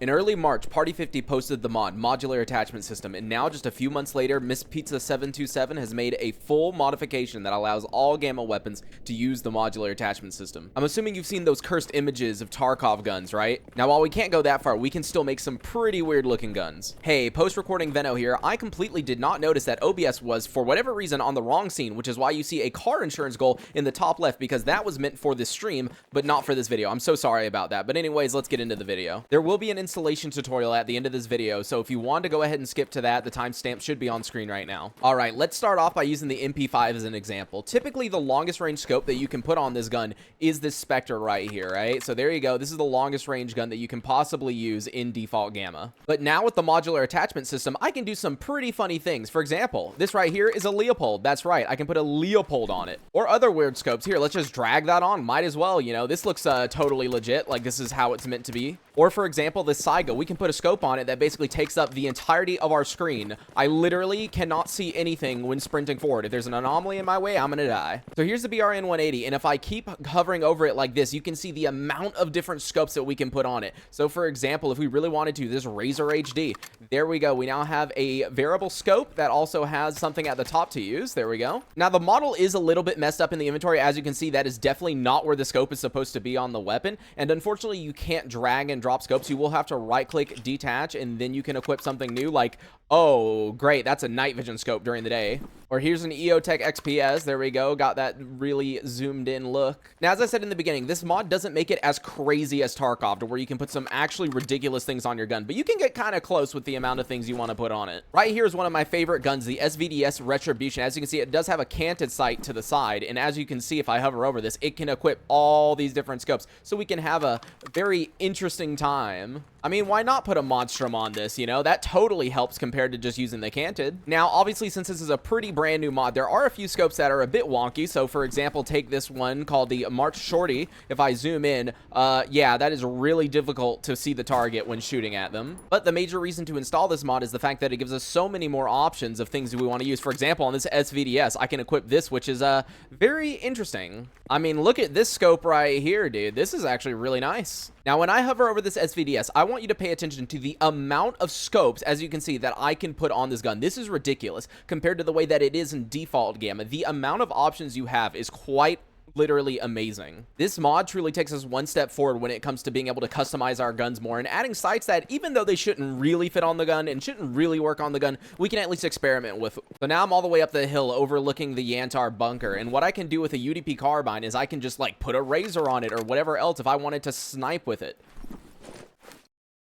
In early March, Party 50 posted the mod, Modular Attachment System, and now just a few months later, Miss Pizza 727 has made a full modification that allows all Gamma weapons to use the Modular Attachment System. I'm assuming you've seen those cursed images of Tarkov guns, right? Now, while we can't go that far, we can still make some pretty weird looking guns. Hey, post-recording Venno here. I completely did not notice that OBS was, for whatever reason, on the wrong scene, which is why you see a car insurance goal in the top left, because that was meant for this stream, but not for this video. I'm so sorry about that. But anyways, let's get into the video. There will be an installation tutorial at the end of this video, so if you want to go ahead and skip to that, the timestamp should be on screen right now. All right, let's start off by using the MP5 as an example. Typically, the longest range scope that you can put on this gun is this S.T.A.L.K.E.R right here, right? So there you go. This is the longest range gun that you can possibly use in default Gamma. But now with the modular attachment system, I can do some pretty funny things. For example, this right here is a Leopold. That's right. I can put a Leopold on it. Or other weird scopes. Here, let's just drag that on. Might as well, you know. This looks totally legit. Like, this is how it's meant to be. Or for example, this Saiga, we can put a scope on it that basically takes up the entirety of our screen. I literally cannot see anything when sprinting forward. If there's an anomaly in my way, I'm gonna die. So here's the BRN 180, and if I keep hovering over it like this, you can see the amount of different scopes that we can put on it. So for example, if we really wanted to, this Razor HD, there we go. We now have a variable scope that also has something at the top to use. There we go. Now the model is a little bit messed up in the inventory. As you can see, that is definitely not where the scope is supposed to be on the weapon, and unfortunately you can't drag and drop scopes. You will have to right click, detach, and then you can equip something new, like, oh great, that's a night vision scope during the day. Or here's an EOTech XPS. There we go. Got that really zoomed in look. Now, as I said in the beginning, this mod doesn't make it as crazy as Tarkov, to where you can put some actually ridiculous things on your gun, but you can get kind of close with the amount of things you want to put on it. Right here is one of my favorite guns, the SVDS Retribution. As you can see, it does have a canted sight to the side, and as you can see, if I hover over this, it can equip all these different scopes, so we can have a very interesting time. I mean, why not put a Monstrum on this, you know? That totally helps compared to just using the canted. Now, obviously, since this is a pretty brand new mod, there are a few scopes that are a bit wonky. So, for example, take this one called the March Shorty. If I zoom in, yeah, that is really difficult to see the target when shooting at them. But the major reason to install this mod is the fact that it gives us so many more options of things that we want to use. For example, on this SVDS, I can equip this, which is very interesting. I mean, look at this scope right here, dude. This is actually really nice. Now, when I hover over this SVDS, I want you to pay attention to the amount of scopes, as you can see, that I can put on this gun. This is ridiculous compared to the way that it is in default Gamma. The amount of options you have is quite literally amazing. This mod truly takes us one step forward when it comes to being able to customize our guns more and adding sights that, even though they shouldn't really fit on the gun and shouldn't really work on the gun, we can at least experiment with. So now I'm all the way up the hill overlooking the Yantar bunker, and what I can do with a UDP carbine is I can just like put a Razor on it or whatever else if I wanted to snipe with it.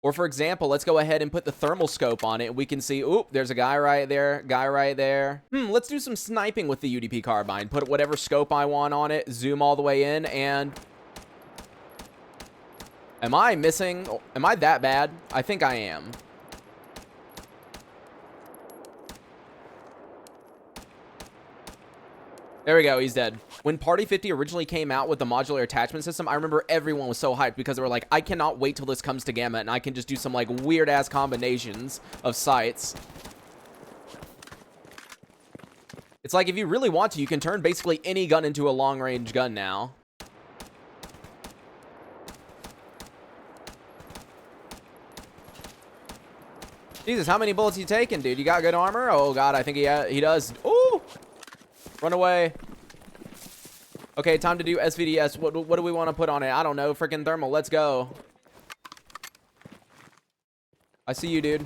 Or for example, let's go ahead and put the thermal scope on it. We can see, oop, there's a guy right there, guy right there. Let's do some sniping with the UDP carbine. Put whatever scope I want on it, zoom all the way in, and... Am I missing? Am I that bad? I think I am. There we go, he's dead. When Party 50 originally came out with the modular attachment system, I remember everyone was so hyped because they were like, I cannot wait till this comes to Gamma and I can just do some like weird ass combinations of sights. It's like, if you really want to, you can turn basically any gun into a long range gun now. Jesus, how many bullets you taking, dude? You got good armor? Oh god, I think he does. Ooh! Run away. Okay, time to do SVDS. What do we want to put on it? I don't know. Freaking thermal. Let's go. I see you, dude.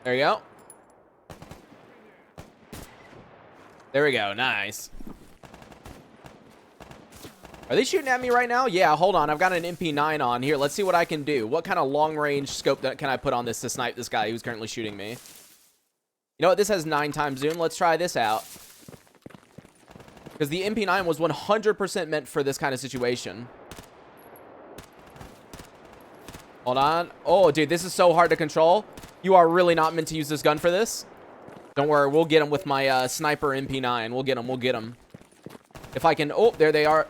There you go. There we go. Nice. Are they shooting at me right now? Yeah, hold on. I've got an MP9 on. Here, let's see what I can do. What kind of long-range scope can I put on this to snipe this guy who's currently shooting me? You know what? This has 9 times zoom. Let's try this out. Because the MP9 was 100% meant for this kind of situation. Hold on. Oh, dude, this is so hard to control. You are really not meant to use this gun for this. Don't worry. We'll get him with my sniper MP9. We'll get him. We'll get him. If I can... Oh, there they are.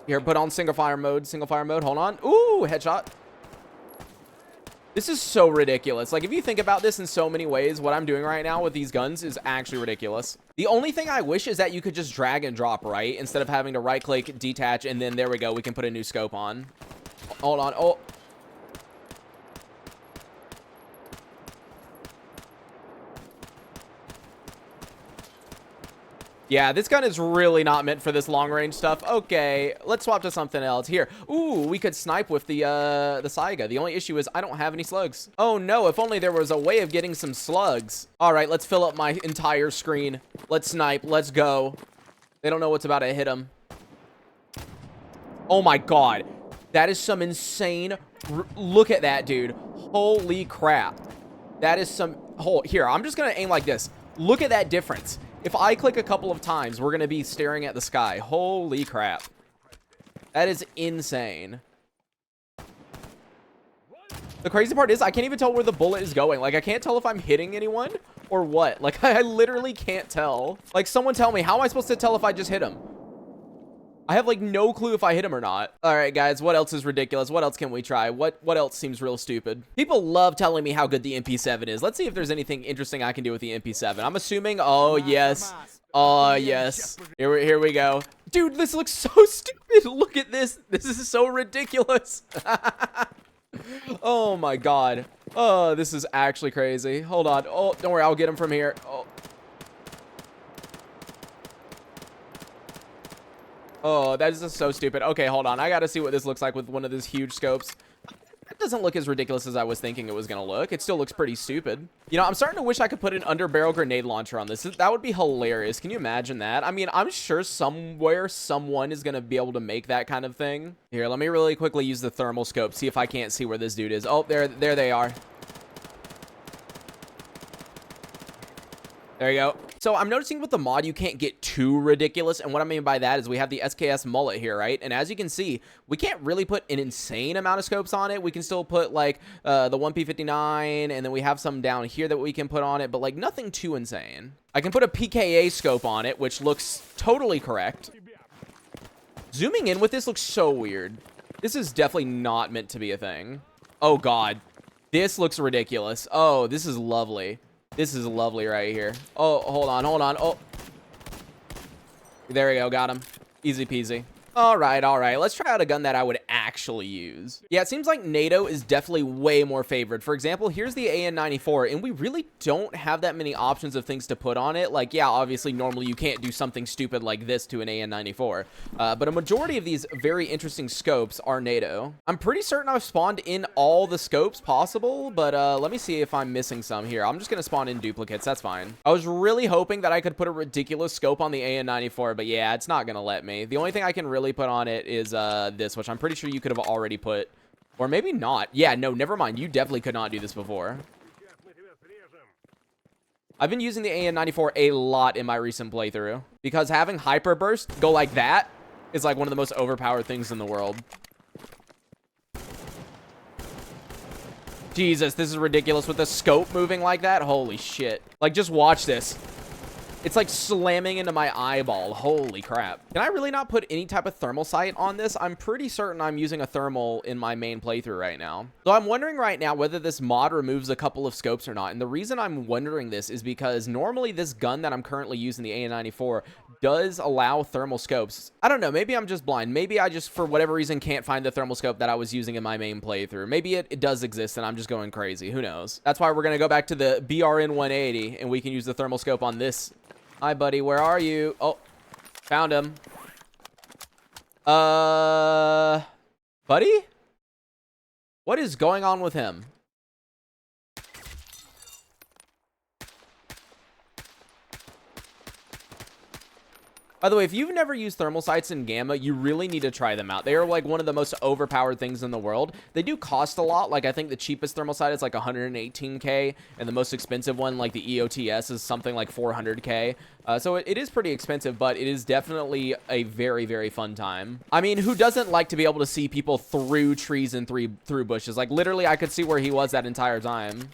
Here, put on single fire mode. Single fire mode. Hold on. Ooh, headshot. This is so ridiculous. Like, if you think about this in so many ways, what I'm doing right now with these guns is actually ridiculous. The only thing I wish is that you could just drag and drop, right? Instead of having to right-click, detach, and then there we go. We can put a new scope on. Hold on. Oh. Yeah, this gun is really not meant for this long-range stuff. Okay, let's swap to something else. Here. Ooh, we could snipe with the Saiga. The only issue is I don't have any slugs. Oh, no, if only there was a way of getting some slugs. All right, let's fill up my entire screen. Let's snipe. Let's go. They don't know what's about to hit them. Oh, my God. That is some insane... Look at that, dude. Holy crap. That is some... Here, I'm just going to aim like this. Look at that difference. If I click a couple of times, we're going to be staring at the sky. Holy crap. That is insane. The crazy part is I can't even tell where the bullet is going. Like, I can't tell if I'm hitting anyone or what. Like, I literally can't tell. Like, someone tell me, how am I supposed to tell if I just hit him? I have, like, no clue if I hit him or not. All right, guys, what else is ridiculous? What else can we try? What else seems real stupid? People love telling me how good the MP7 is. Let's see if there's anything interesting I can do with the MP7. I'm assuming, oh, yes. Oh, yes. Here we go. Dude, this looks so stupid. Look at this. This is so ridiculous. Oh, my God. Oh, this is actually crazy. Hold on. Oh, don't worry. I'll get him from here. Oh. Oh, that is just so stupid. Okay, hold on. I gotta see what this looks like with one of these huge scopes. It doesn't look as ridiculous as I was thinking it was gonna look. It still looks pretty stupid. You know, I'm starting to wish I could put an under-barrel grenade launcher on this. That would be hilarious. Can you imagine that? I mean, I'm sure somewhere someone is gonna be able to make that kind of thing. Here, let me really quickly use the thermal scope, see if I can't see where this dude is. Oh, there they are. There you go. So I'm noticing with the mod, you can't get too ridiculous. And what I mean by that is we have the SKS mullet here, right? And as you can see, we can't really put an insane amount of scopes on it. We can still put like the 1P59, and then we have some down here that we can put on it, but like nothing too insane. I can put a PKA scope on it, which looks totally correct. Zooming in with this looks so weird. This is definitely not meant to be a thing. Oh, God. This looks ridiculous. Oh, this is lovely. This is lovely right here. Oh, hold on. Oh. There we go. Got him. Easy peasy. All right. Let's try out a gun that I would actually use. Yeah, it seems like NATO is definitely way more favored. For example, here's the AN94, and we really don't have that many options of things to put on it. Like, yeah, obviously, normally you can't do something stupid like this to an AN94. But a majority of these very interesting scopes are NATO. I'm pretty certain I've spawned in all the scopes possible, but let me see if I'm missing some here. I'm just going to spawn in duplicates. That's fine. I was really hoping that I could put a ridiculous scope on the AN94, but yeah, it's not going to let me. The only thing I can really put on it is this, which I'm pretty sure you could have already put, or maybe not. Yeah, no, never mind. You definitely could not do this before. I've been using the AN94 a lot in my recent playthrough because having hyper burst go like that is like one of the most overpowered things in the world. Jesus, this is ridiculous with the scope moving like that. Holy shit. Like, just watch this. It's like slamming into my eyeball. Holy crap. Can I really not put any type of thermal sight on this? I'm pretty certain I'm using a thermal in my main playthrough right now. So I'm wondering right now whether this mod removes a couple of scopes or not. And the reason I'm wondering this is because normally this gun that I'm currently using, the AN94, does allow thermal scopes. I don't know. Maybe I'm just blind. Maybe I just, for whatever reason, can't find the thermal scope that I was using in my main playthrough. Maybe it does exist and I'm just going crazy. Who knows? That's why we're going to go back to the BRN 180 and we can use the thermal scope on this. Hi, buddy. Where are you? Oh, found him. Buddy? What is going on with him? By the way, if you've never used thermal sights in Gamma, you really need to try them out. They are like one of the most overpowered things in the world. They do cost a lot. Like, I think the cheapest thermal sight is like 118K, and the most expensive one, like the EOTS, is something like 400K. So it is pretty expensive, but it is definitely a very, very fun time. I mean, who doesn't like to be able to see people through trees and through bushes? Like, literally, I could see where he was that entire time.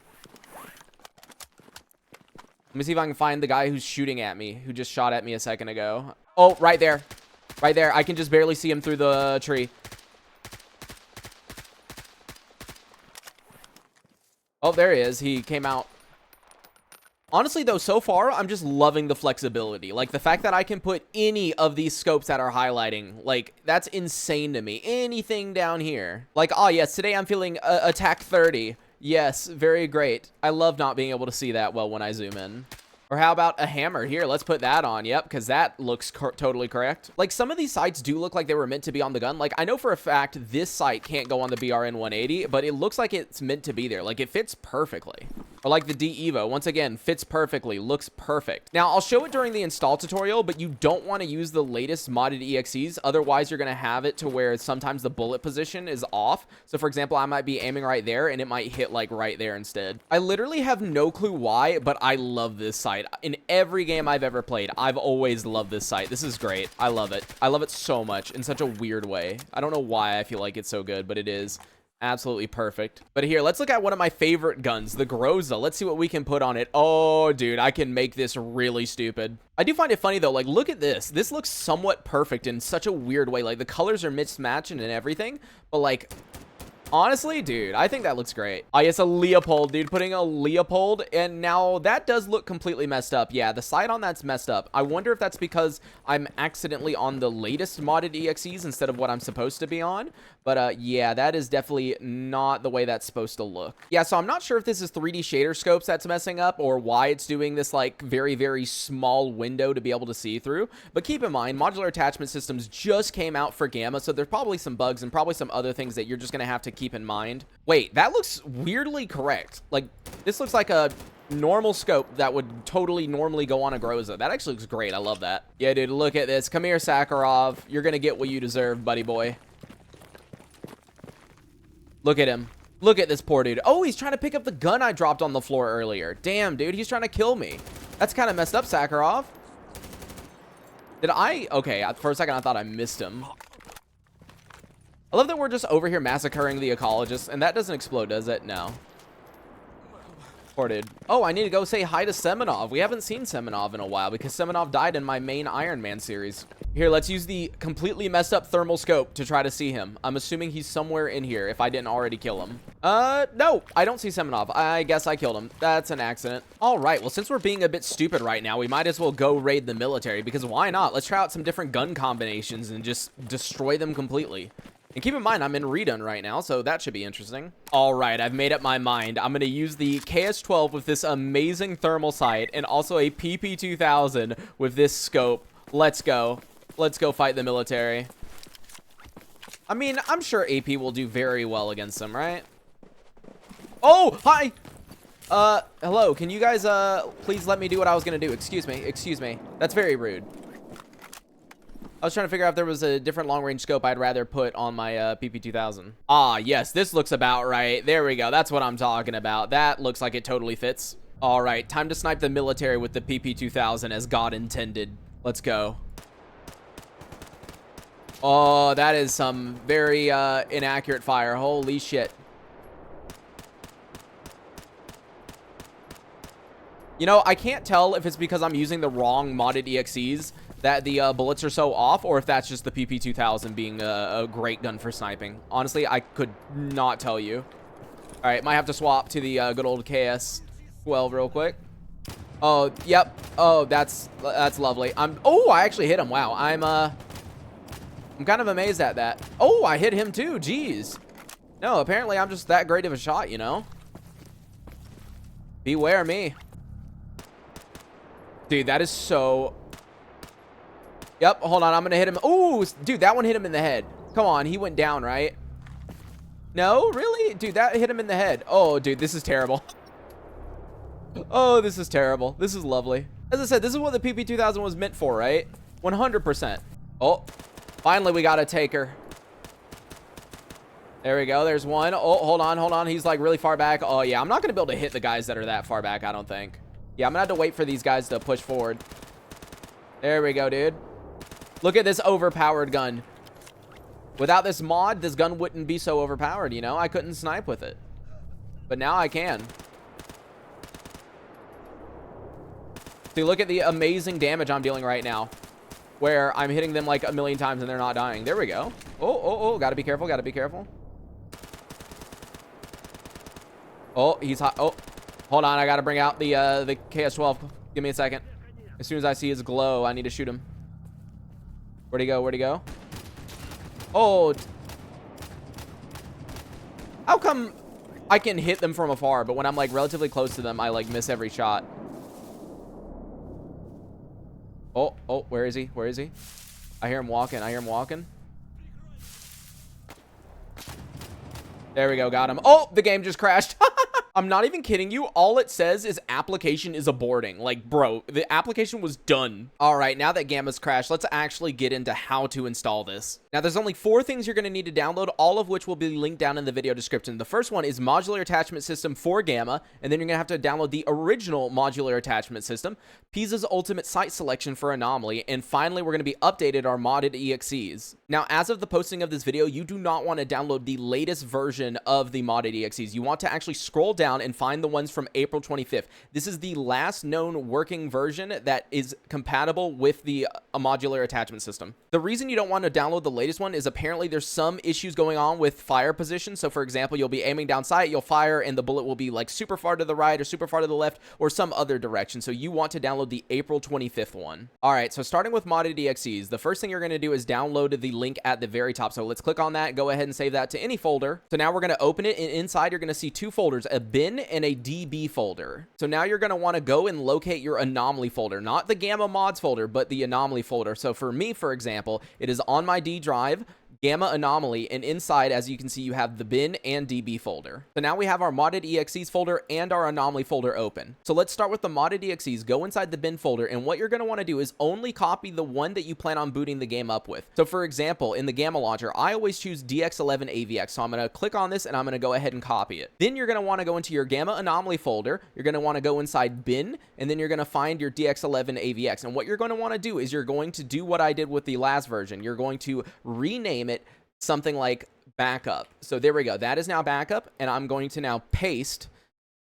Let me see if I can find the guy who's shooting at me, who just shot at me a second ago. Oh, right there. Right there. I can just barely see him through the tree. Oh, there he is. He came out. Honestly, though, so far, I'm just loving the flexibility. Like, the fact that I can put any of these scopes that are highlighting, like, that's insane to me. Anything down here. Like, oh, yes, today I'm feeling S.T.A.L.K.E.R. Yes, very great. I love not being able to see that well when I zoom in. Or how about a hammer? Here, let's put that on. Yep, because that looks totally correct. Like, some of these sights do look like they were meant to be on the gun. Like, I know for a fact this sight can't go on the BRN 180, but it looks like it's meant to be there. Like, it fits perfectly. Or like the D-Evo, once again, fits perfectly, looks perfect. Now, I'll show it during the install tutorial, but you don't want to use the latest modded EXEs. Otherwise, you're going to have it to where sometimes the bullet position is off. So, for example, I might be aiming right there, and it might hit, like, right there instead. I literally have no clue why, but I love this sight. In every game I've ever played, I've always loved this sight. This is great. I love it. I love it so much in such a weird way. I don't know why I feel like it's so good, but it is. Absolutely perfect. But here, let's look at one of my favorite guns, the Groza. Let's see what we can put on it. Oh, dude, I can make this really stupid. I do find it funny, though. Like, look at this. This looks somewhat perfect in such a weird way. Like, the colors are mismatched and everything. But, like, honestly, dude, I think that looks great. Oh, yes, a Leopold, dude. Putting a Leopold. And now that does look completely messed up. Yeah, the sight on that's messed up. I wonder if that's because I'm accidentally on the latest modded EXEs instead of what I'm supposed to be on. But, yeah, that is definitely not the way that's supposed to look. Yeah, so I'm not sure if this is 3D shader scopes that's messing up or why it's doing this, like, very, very small window to be able to see through. But keep in mind, modular attachment systems just came out for Gamma, so there's probably some bugs and probably some other things that you're just going to have to keep in mind. Wait, that looks weirdly correct. Like, this looks like a normal scope that would totally normally go on a Groza. That actually looks great. I love that. Yeah, dude, look at this. Come here, Sakharov. You're going to get what you deserve, buddy boy. Look at him. Look at this poor dude. Oh, he's trying to pick up the gun I dropped on the floor earlier. Damn, dude, he's trying to kill me. That's kind of messed up, Sakharov. Did I? Okay, for a second I thought I missed him. I love that we're just over here massacring the ecologists, and that doesn't explode, does it? No. Poor dude. Oh, I need to go say hi to Semenov. We haven't seen Semenov in a while because Semenov died in my main Iron Man series. Here, let's use the completely messed up thermal scope to try to see him. I'm assuming he's somewhere in here if I didn't already kill him. No, I don't see Semenov. I guess I killed him. That's an accident. All right, well, since we're being a bit stupid right now, we might as well go raid the military because why not? Let's try out some different gun combinations and just destroy them completely. And keep in mind, I'm in redone right now, so that should be interesting. All right, I've made up my mind. I'm going to use the KS-12 with this amazing thermal sight and also a PP-2000 with this scope. Let's go. Let's go fight the military. I mean, I'm sure AP will do very well against them, right? Oh, hi! Hello, can you guys, please let me do what I was going to do? Excuse me. That's very rude. I was trying to figure out if there was a different long-range scope I'd rather put on my PP-2000. Ah, yes, this looks about right. There we go. That's what I'm talking about. That looks like it totally fits. All right, time to snipe the military with the PP-2000 as God intended. Let's go. Oh, that is some very inaccurate fire. Holy shit. You know, I can't tell if it's because I'm using the wrong modded EXEs that the bullets are so off, or if that's just the PP-2000 being a great gun for sniping. Honestly, I could not tell you. All right, might have to swap to the good old KS-12 real quick. Oh, yep. Oh, that's lovely. Oh, I actually hit him. Wow, I'm kind of amazed at that. Oh, I hit him too. Jeez. No, apparently I'm just that great of a shot, you know? Beware me. Dude, that is so... Yep, hold on. I'm going to hit him. Ooh, dude, that one hit him in the head. Come on, he went down, right? No, really? Dude, that hit him in the head. Oh, dude, this is terrible. Oh, this is terrible. This is lovely. As I said, this is what the PP-2000 was meant for, right? 100%. Oh, finally we got a taker. There we go. There's one. Oh, hold on. He's like really far back. Oh, yeah, I'm not going to be able to hit the guys that are that far back, I don't think. Yeah, I'm going to have to wait for these guys to push forward. There we go, dude. Look at this overpowered gun. Without this mod, this gun wouldn't be so overpowered, you know? I couldn't snipe with it. But now I can. See, look at the amazing damage I'm dealing right now. Where I'm hitting them like a million times and they're not dying. There we go. Oh. Gotta be careful. Oh, he's hot. Oh, hold on. I got to bring out the KS-12. Give me a second. As soon as I see his glow, I need to shoot him. Where'd he go? Where'd he go? Oh. How come I can hit them from afar, but when I'm, like, relatively close to them, I, like, miss every shot? Oh, where is he? Where is he? I hear him walking. I hear him walking. There we go. Got him. Oh, the game just crashed. I'm not even kidding you. All it says is application is aborting. Like, bro, the application was done. All right, now that Gamma's crashed, let's actually get into how to install this. Now, there's only 4 things you're going to need to download, all of which will be linked down in the video description. The first one is Modular Attachment System for Gamma, and then you're going to have to download the original Modular Attachment System, Pizza's Ultimate Site Selection for Anomaly, and finally, we're going to be updated our modded EXEs. Now, as of the posting of this video, you do not want to download the latest version of the modded EXEs. You want to actually scroll down and find the ones from April 25th. This is the last known working version that is compatible with the modular attachment system. The reason you don't want to download the latest one is apparently there's some issues going on with fire position. So for example, you'll be aiming down sight, you'll fire, and the bullet will be like super far to the right or super far to the left or some other direction. So you want to download the April 25th one. All right, so starting with modded EXEs, the first thing you're going to do is download the link at the very top. So let's click on that, go ahead and save that to any folder. So now we're going to open it, and inside you're going to see 2 folders, a bin and a DB folder. So now you're going to want to go and locate your anomaly folder, not the Gamma mods folder, but the anomaly folder. So for me, for example, it is on my D drive, Gamma Anomaly, and inside, as you can see, you have the bin and DB folder. So now we have our modded EXEs folder and our anomaly folder open. So let's start with the modded EXEs. Go inside the bin folder, and what you're going to want to do is only copy the one that you plan on booting the game up with. So for example, in the Gamma launcher, I always choose DX11 AVX. So I'm going to click on this and I'm going to go ahead and copy it. Then you're going to want to go into your Gamma Anomaly folder. You're going to want to go inside bin, and then you're going to find your DX11 AVX. And what you're going to want to do is you're going to do what I did with the last version. You're going to rename it something like backup. So there we go. That is now backup, and I'm going to now paste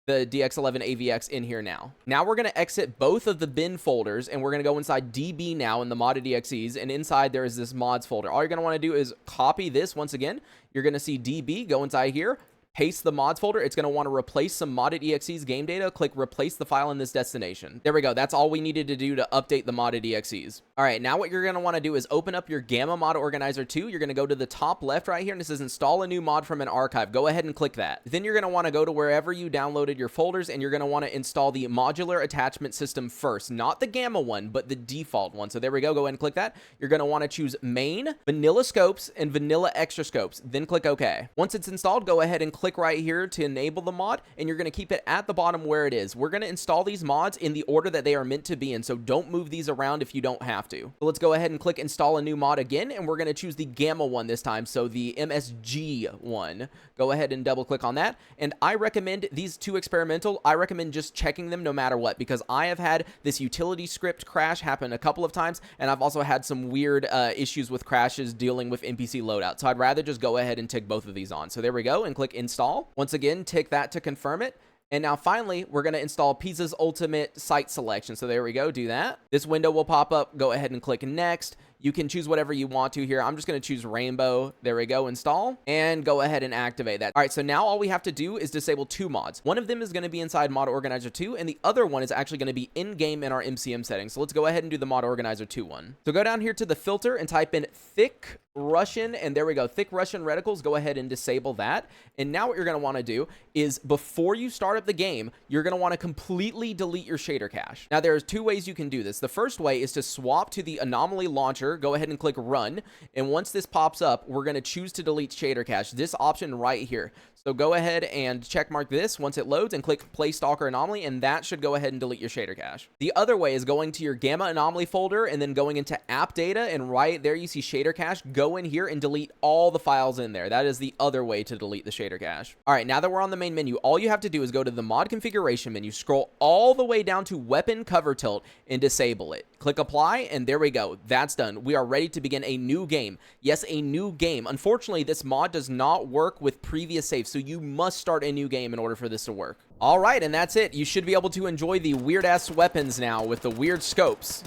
the DX11 AVX in here now. Now we're going to exit both of the bin folders, and we're going to go inside DB now in the modded EXEs, and inside there is this mods folder. All you're going to want to do is copy this once again. You're going to see DB, go inside here, paste the mods folder. It's going to want to replace some modded EXEs game data. Click replace the file in this destination. There we go. That's all we needed to do to update the modded EXEs. All right, now what you're going to want to do is open up your Gamma Mod Organizer 2. You're going to go to the top left right here, and it says install a new mod from an archive. Go ahead and click that. Then you're going to want to go to wherever you downloaded your folders, and you're going to want to install the Modular Attachment System first. Not the Gamma one, but the default one. So there we go. Go ahead and click that. You're going to want to choose main, vanilla scopes, and vanilla extra scopes. Then click OK. Once it's installed, go ahead and click right here to enable the mod, and you're going to keep it at the bottom where it is. We're going to install these mods in the order that they are meant to be in, so don't move these around if you don't have to. So let's go ahead and click install a new mod again, and we're going to choose the Gamma one this time, so the MSG one. Go ahead and double click on that, and I recommend these 2 experimental. I recommend just checking them no matter what, because I have had this utility script crash happen a couple of times, and I've also had some weird issues with crashes dealing with NPC loadout, so I'd rather just go ahead and tick both of these on. So there we go, and click install. Once again, tick that to confirm it. And now finally, we're going to install Pizza's Ultimate Site Selection. So there we go, do that. This window will pop up. Go ahead and click next. You can choose whatever you want to here. I'm just going to choose rainbow. There we go, install, and go ahead and activate that. All right, so now all we have to do is disable 2 mods. One of them is going to be inside Mod Organizer 2, and the other one is actually going to be in-game in our MCM settings. So let's go ahead and do the Mod Organizer 2 one. So go down here to the filter and type in thick Russian, and there we go, thick Russian reticles. Go ahead and disable that. And now what you're going to want to do is before you start up the game, you're going to want to completely delete your shader cache. Now there's 2 ways you can do this. The first way is to swap to the anomaly launcher. Go ahead and click run, and once this pops up, we're going to choose to delete shader cache, this option right here. So go ahead and check mark this once it loads and click play Stalker anomaly, and that should go ahead and delete your shader cache. The other way is going to your Gamma anomaly folder and then going into app data, and right there you see shader cache. Go in here and delete all the files in there. That is the other way to delete the shader cache. All right, now that we're on the main menu, all you have to do is go to the mod configuration menu, scroll all the way down to weapon cover tilt, and disable it. Click apply, and there we go. That's done. We are ready to begin a new game. Yes, a new game. Unfortunately, this mod does not work with previous saves, so you must start a new game in order for this to work. All right, and that's it. You should be able to enjoy the weird-ass weapons now with the weird scopes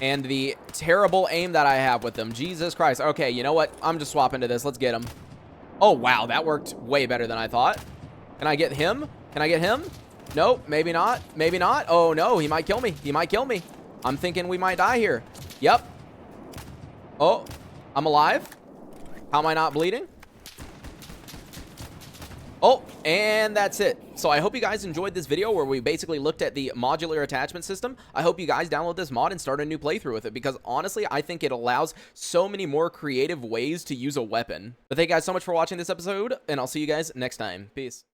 and the terrible aim that I have with them. Jesus Christ. Okay, you know what? I'm just swapping to this. Let's get them. Oh, wow. That worked way better than I thought. Can I get him? Can I get him? Nope, maybe not. Maybe not. Oh, no, he might kill me. He might kill me. I'm thinking we might die here. Yep. Oh, I'm alive. How am I not bleeding? Oh, and that's it. So I hope you guys enjoyed this video where we basically looked at the modular attachment system. I hope you guys download this mod and start a new playthrough with it, because honestly, I think it allows so many more creative ways to use a weapon. But thank you guys so much for watching this episode, and I'll see you guys next time. Peace.